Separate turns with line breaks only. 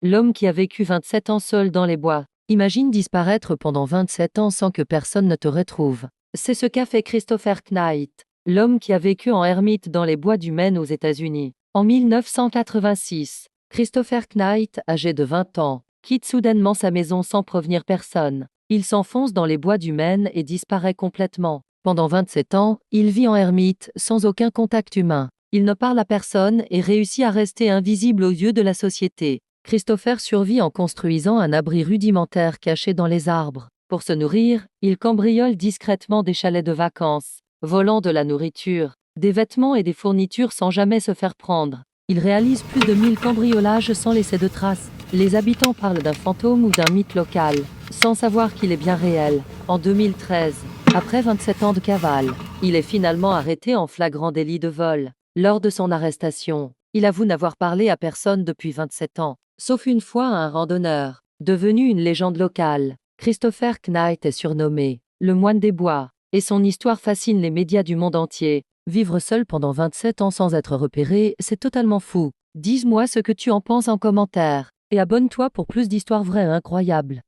L'homme qui a vécu 27 ans seul dans les bois. Imagine disparaître pendant 27 ans sans que personne ne te retrouve. C'est ce qu'a fait Christopher Knight, l'homme qui a vécu en ermite dans les bois du Maine aux États-Unis. En 1986, Christopher Knight, âgé de 20 ans, quitte soudainement sa maison sans prévenir personne. Il s'enfonce dans les bois du Maine et disparaît complètement. Pendant 27 ans, il vit en ermite, sans aucun contact humain. Il ne parle à personne et réussit à rester invisible aux yeux de la société. Christopher survit en construisant un abri rudimentaire caché dans les arbres. Pour se nourrir, il cambriole discrètement des chalets de vacances, volant de la nourriture, des vêtements et des fournitures sans jamais se faire prendre. Il réalise plus de 1000 cambriolages sans laisser de traces. Les habitants parlent d'un fantôme ou d'un mythe local, sans savoir qu'il est bien réel. En 2013, après 27 ans de cavale, il est finalement arrêté en flagrant délit de vol. Lors de son arrestation, il avoue n'avoir parlé à personne depuis 27 ans, sauf une fois à un randonneur. Devenu une légende locale, Christopher Knight est surnommé le moine des bois, et son histoire fascine les médias du monde entier. Vivre seul pendant 27 ans sans être repéré, c'est totalement fou. Dis-moi ce que tu en penses en commentaire, et abonne-toi pour plus d'histoires vraies et incroyables.